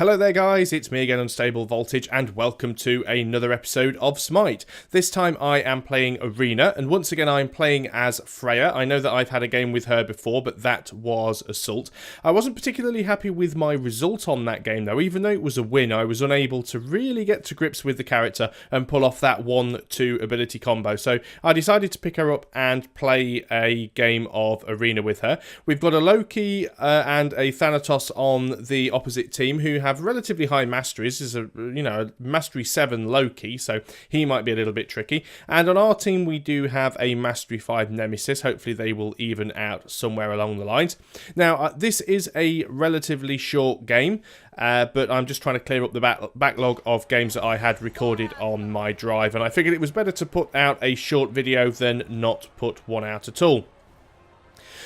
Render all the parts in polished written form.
Hello there guys, it's me again, Unstable Voltage, and welcome to another episode of Smite. This time I am playing Arena, and once again I'm playing as Freya. I know that I've had a game with her before, but that was Assault. I wasn't particularly happy with my result on that game though. Even though it was a win, I was unable to really get to grips with the character and pull off that 1-2 ability combo. So I decided to pick her up and play a game of Arena with her. We've got a Loki and a Thanatos on the opposite team who have relatively high masteries. This is a mastery 7 Loki, so he might be a little bit tricky. And on our team we do have a mastery 5 Nemesis. Hopefully they will even out somewhere along the lines. Now this is a relatively short game, but I'm just trying to clear up the backlog of games that I had recorded on my drive, and I figured it was better to put out a short video than not put one out at all.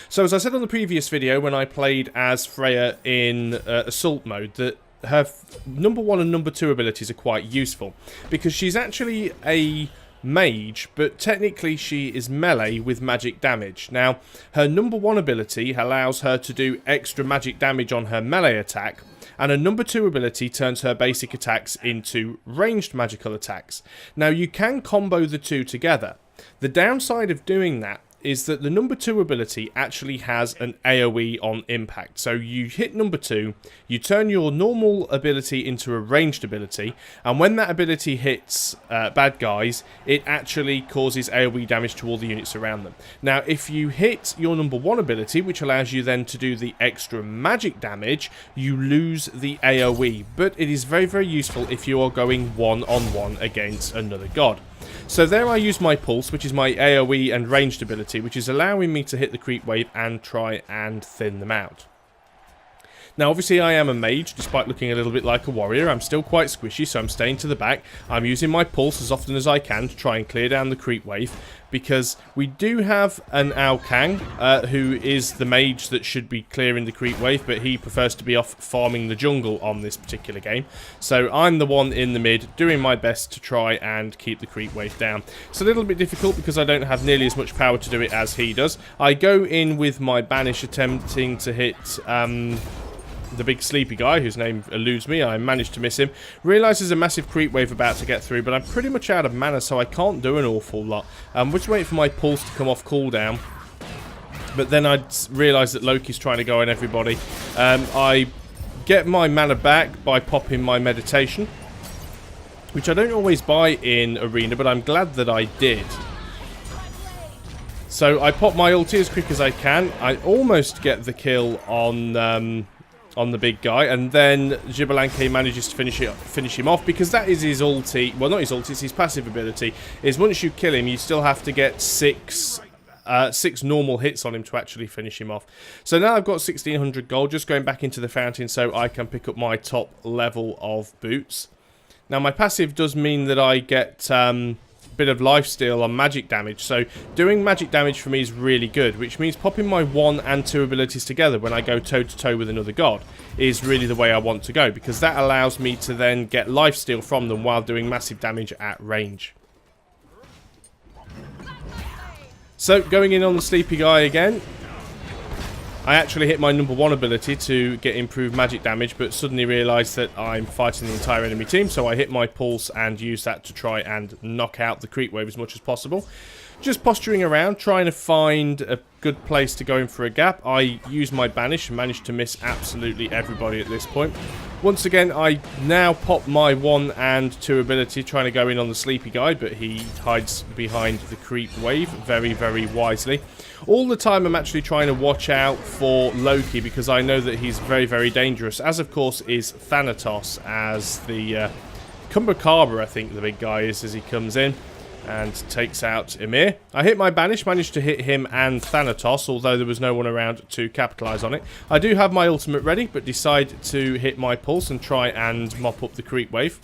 So as I said on the previous video when I played as Freya in Assault mode, that her number 1 and number 2 abilities are quite useful, because she's actually a mage, but technically she is melee with magic damage. Now, her number 1 ability allows her to do extra magic damage on her melee attack, and her number 2 ability turns her basic attacks into ranged magical attacks. Now, you can combo the two together. The downside of doing that is that the number 2 ability actually has an AoE on impact. So you hit number 2, you turn your normal ability into a ranged ability, and when that ability hits bad guys, it actually causes AoE damage to all the units around them. Now, if you hit your number 1 ability, which allows you then to do the extra magic damage, you lose the AoE, but it is very, very useful if you are going one-on-one against another god. So there I use my Pulse, which is my AoE and ranged ability, which is allowing me to hit the creep wave and try and thin them out. Now obviously I am a mage, despite looking a little bit like a warrior. I'm still quite squishy, so I'm staying to the back. I'm using my Pulse as often as I can to try and clear down the creep wave, because we do have an Kang, who is the mage that should be clearing the creep wave, but he prefers to be off farming the jungle on this particular game. So I'm the one in the mid, doing my best to try and keep the creep wave down. It's a little bit difficult because I don't have nearly as much power to do it as he does. I go in with my Banish attempting to hit the big sleepy guy, whose name eludes me. I managed to miss him. Realise there's a massive creep wave about to get through, but I'm pretty much out of mana, so I can't do an awful lot. We're just waiting for my Pulse to come off cooldown. But then I realise that Loki's trying to go on everybody. I get my mana back by popping my meditation, which I don't always buy in Arena, but I'm glad that I did. So I pop my ulti as quick as I can. I almost get the kill on the big guy, and then Jibalanke manages to finish him off, because that is his ulti. Well, not his ulti, it's his passive ability. Is once you kill him, you still have to get six normal hits on him to actually finish him off. So now I've got 1600 gold, just going back into the fountain so I can pick up my top level of boots. Now my passive does mean that I get bit of lifesteal on magic damage, so doing magic damage for me is really good, which means popping my 1 and 2 abilities together when I go toe to toe with another god is really the way I want to go, because that allows me to then get lifesteal from them while doing massive damage at range. So going in on the sleepy guy again, I actually hit my number 1 ability to get improved magic damage, but suddenly realised that I'm fighting the entire enemy team, so I hit my Pulse and use that to try and knock out the creep wave as much as possible. Just posturing around, trying to find a good place to go in for a gap. I use my Banish and managed to miss absolutely everybody at this point. Once again, I now pop my 1 and 2 ability, trying to go in on the sleepy guy, but he hides behind the creep wave very, very wisely. All the time I'm actually trying to watch out for Loki, because I know that he's very, very dangerous, as of course is Thanatos, as the Kumbhakara, I think the big guy is, as he comes in and takes out Ymir. I hit my Banish, managed to hit him and Thanatos, although there was no one around to capitalise on it. I do have my ultimate ready, but decide to hit my Pulse and try and mop up the creep wave.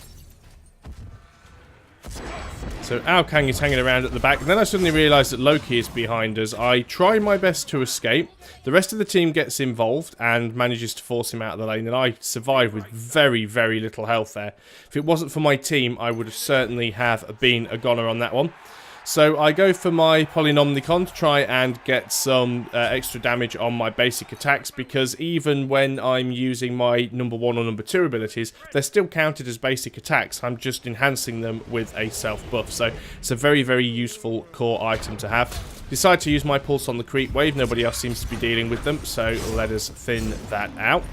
So Kang is hanging around at the back, and then I suddenly realise that Loki is behind us. I try my best to escape. The rest of the team gets involved and manages to force him out of the lane, and I survive with very, very little health there. If it wasn't for my team, I would have certainly have been a goner on that one. So I go for my Polynomicon to try and get some extra damage on my basic attacks, because even when I'm using my number 1 or number 2 abilities, they're still counted as basic attacks. I'm just enhancing them with a self buff. So it's a very, very useful core item to have. Decide to use my pulse on the creep wave. Nobody else seems to be dealing with them, so let us thin that out.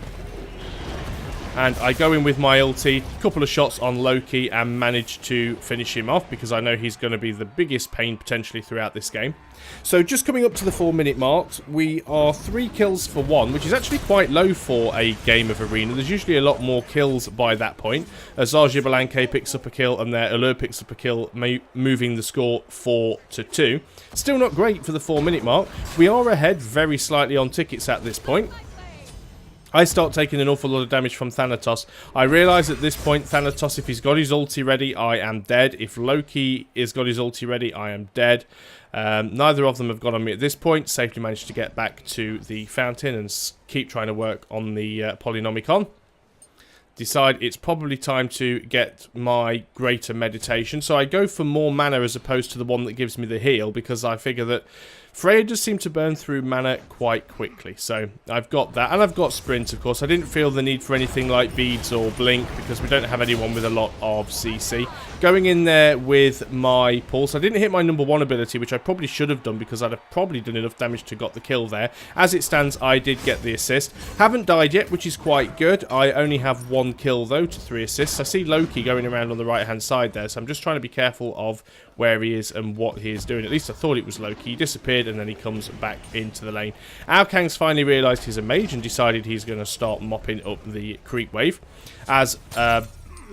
And I go in with my ulti, couple of shots on Loki, and manage to finish him off, because I know he's going to be the biggest pain potentially throughout this game. So just coming up to the 4-minute mark, we are 3 kills for 1, which is actually quite low for a game of Arena. There's usually a lot more kills by that point. Azar Jibalanke picks up a kill, and their Allure picks up a kill, moving the score 4-2. Still not great for the 4-minute mark. We are ahead very slightly on tickets at this point. I start taking an awful lot of damage from Thanatos. I realise at this point, Thanatos, if he's got his ulti ready, I am dead. If Loki has got his ulti ready, I am dead. Neither of them have got on me at this point. Safely managed to get back to the fountain and keep trying to work on the Polynomicon. Decide it's probably time to get my greater meditation. So I go for more mana as opposed to the one that gives me the heal, because I figure that Freya does seem to burn through mana quite quickly. So I've got that, and I've got sprint, of course. I didn't feel the need for anything like beads or blink, because we don't have anyone with a lot of CC. Going in there with my pulse. I didn't hit my number 1 ability, which I probably should have done, because I'd have probably done enough damage to got the kill there. As it stands, I did get the assist. Haven't died yet, which is quite good. I only have 1 kill, though, to 3 assists. I see Loki going around on the right-hand side there, so I'm just trying to be careful of where he is and what he is doing. At least I thought it was Loki. He disappeared, and then he comes back into the lane. Aokang's finally realised he's a mage and decided he's going to start mopping up the creep wave. As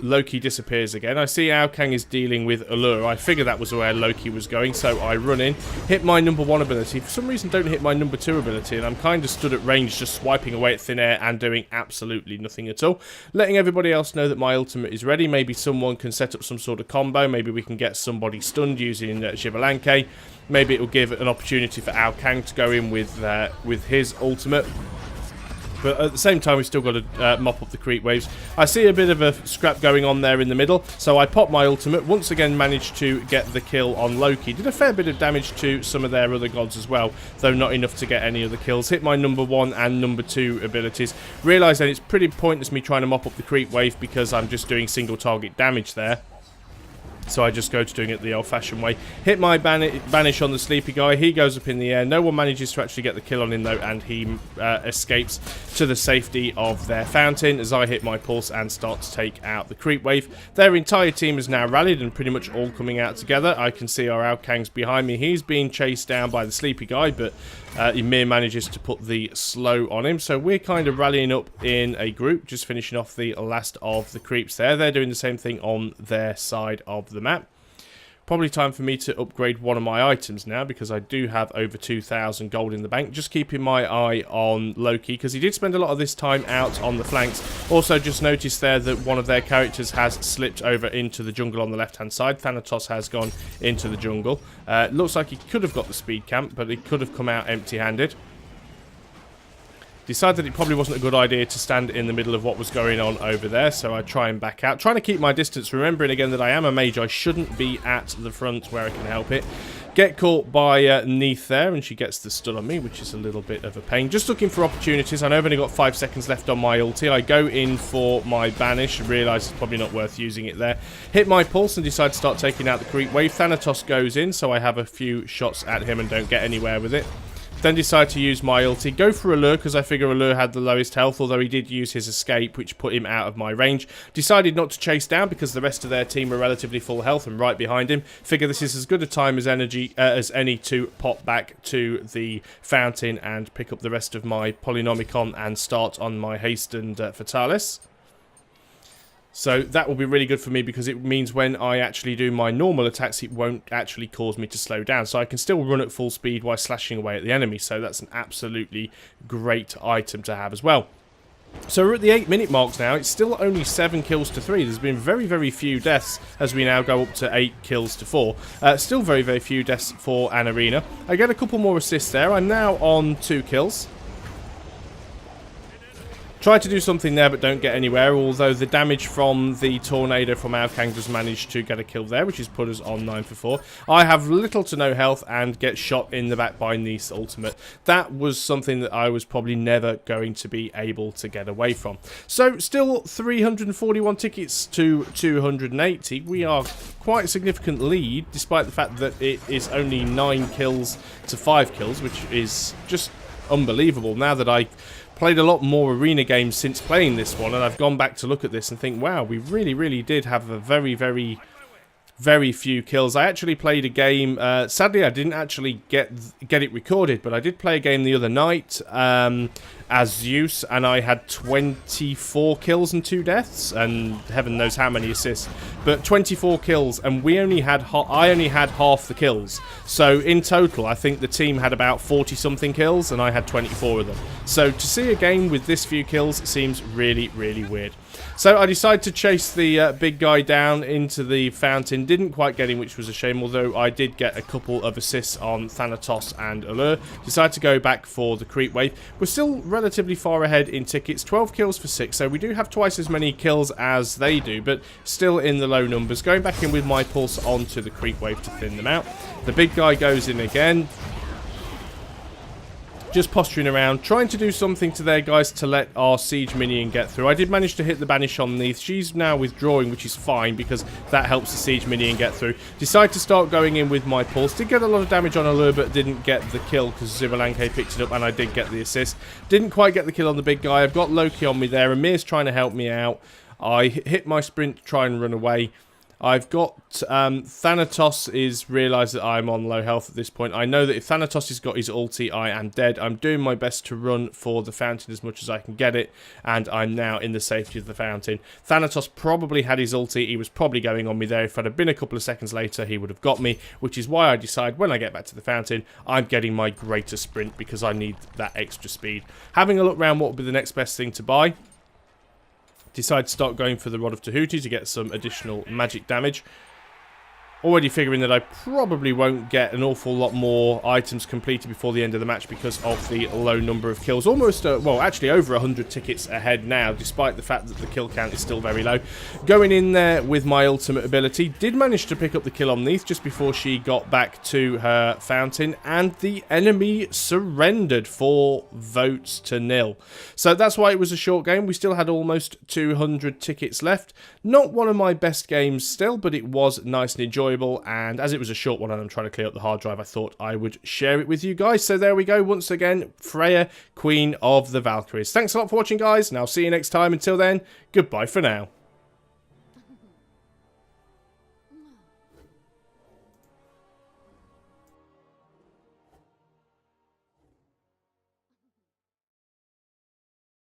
Loki disappears again, I see Aokang is dealing with Allure. I figure that was where Loki was going, so I run in, hit my number 1 ability. For some reason, don't hit my number 2 ability, and I'm kind of stood at range, just swiping away at thin air and doing absolutely nothing at all. Letting everybody else know that my ultimate is ready. Maybe someone can set up some sort of combo. Maybe we can get somebody stunned using Jibalanke. Maybe it will give an opportunity for Aokang to go in with his ultimate. But at the same time, we've still got to mop up the creep waves. I see a bit of a scrap going on there in the middle, so I pop my ultimate. Once again, managed to get the kill on Loki. Did a fair bit of damage to some of their other gods as well, though not enough to get any other kills. Hit my number 1 and number 2 abilities. Realise that it's pretty pointless me trying to mop up the creep wave, because I'm just doing single target damage there. So I just go to doing it the old-fashioned way. Hit my banish on the sleepy guy. He goes up in the air. No one manages to actually get the kill on him, though, and he escapes to the safety of their fountain as I hit my pulse and start to take out the creep wave. Their entire team is now rallied and pretty much all coming out together. I can see our Aokang's behind me. He's being chased down by the sleepy guy, but Ymir manages to put the slow on him. So we're kind of rallying up in a group, just finishing off the last of the creeps there. They're doing the same thing on their side of the map. Probably time for me to upgrade one of my items now, because I do have over 2,000 gold in the bank. Just keeping my eye on Loki, because he did spend a lot of this time out on the flanks. Also just noticed there that one of their characters has slipped over into the jungle on the left-hand side. Thanatos has gone into the jungle. Looks like he could have got the speed camp, but he could have come out empty-handed. Decided it probably wasn't a good idea to stand in the middle of what was going on over there, so I try and back out. Trying to keep my distance, remembering again that I am a mage. I shouldn't be at the front where I can help it. Get caught by Neath there, and she gets the stun on me, which is a little bit of a pain. Just looking for opportunities. I know I've only got 5 seconds left on my ulti. I go in for my banish, realise it's probably not worth using it there. Hit my pulse and decide to start taking out the creep wave. Thanatos goes in, so I have a few shots at him and don't get anywhere with it. Then decide to use my ulti. Go for Allure, because I figure Allure had the lowest health, although he did use his escape, which put him out of my range. Decided not to chase down, because the rest of their team are relatively full health and right behind him. Figure this is as good a time as any to pop back to the fountain and pick up the rest of my Polynomicon and start on my hastened Fatalis. So that will be really good for me, because it means when I actually do my normal attacks, it won't actually cause me to slow down. So I can still run at full speed while slashing away at the enemy. So that's an absolutely great item to have as well. So we're at the 8-minute marks now. It's still only 7 kills to 3. There's been very, very few deaths as we now go up to 8 kills to 4. Still very, very few deaths for an arena. I get a couple more assists there. I'm now on 2 kills. Try to do something there, but don't get anywhere, although the damage from the tornado from Aokang does manage to get a kill there, which has put us on 9 for 4. I have little to no health and get shot in the back by Neith's ultimate. That was something that I was probably never going to be able to get away from. So, still 341 tickets to 280. We are quite a significant lead, despite the fact that it is only 9 kills to 5 kills, which is just unbelievable. Now that I played a lot more arena games since playing this one, and I've gone back to look at this and think, wow, we really did have a very few kills. I actually played a game, sadly I didn't actually get it recorded, but I did play a game the other night as Zeus, and I had 24 kills and 2 deaths, and heaven knows how many assists, but 24 kills, and I only had half the kills. So in total, I think the team had about 40 something kills, and I had 24 of them. So to see a game with this few kills seems really weird. So I decided to chase the big guy down into the fountain. Didn't quite get him, which was a shame, although I did get a couple of assists on Thanatos and Allure. Decided to go back for the creep wave. We're still relatively far ahead in tickets, 12 kills for 6, so we do have twice as many kills as they do, but still in the low numbers. Going back in with my pulse onto the creep wave to thin them out. The big guy goes in again. Just posturing around, trying to do something to their guys to let our siege minion get through. I did manage to hit the banish on Neith. She's now withdrawing, which is fine because that helps the siege minion get through. Decide to start going in with my pulse. Did get a lot of damage on Allure, but didn't get the kill because Zivalanke picked it up, and I did get the assist. Didn't quite get the kill on the big guy. I've got Loki on me there. Amir's trying to help me out. I hit my sprint to try and run away. I've got Thanatos is realised that I'm on low health at this point. I know that if Thanatos has got his ulti, I am dead. I'm doing my best to run for the fountain as much as I can get it, and I'm now in the safety of the fountain. Thanatos probably had his ulti. He was probably going on me there. If it had been a couple of seconds later, he would have got me, which is why I decide when I get back to the fountain, I'm getting my greater sprint because I need that extra speed. Having a look around what would be the next best thing to buy. Decide to start going for the Rod of Tahuti to get some additional magic damage. Already figuring that I probably won't get an awful lot more items completed before the end of the match because of the low number of kills. Almost, well, actually over 100 tickets ahead now, despite the fact that the kill count is still very low. Going in there with my ultimate ability, did manage to pick up the kill on Neith just before she got back to her fountain, and the enemy surrendered 4 votes to 0. So that's why it was a short game. We still had almost 200 tickets left. Not one of my best games still, but it was nice and enjoyable. And as it was a short one and I'm trying to clear up the hard drive, I thought I would share it with you guys. So there we go. Once again, Freya, Queen of the Valkyries. Thanks a lot for watching, guys, and I'll see you next time. Until then, goodbye for now.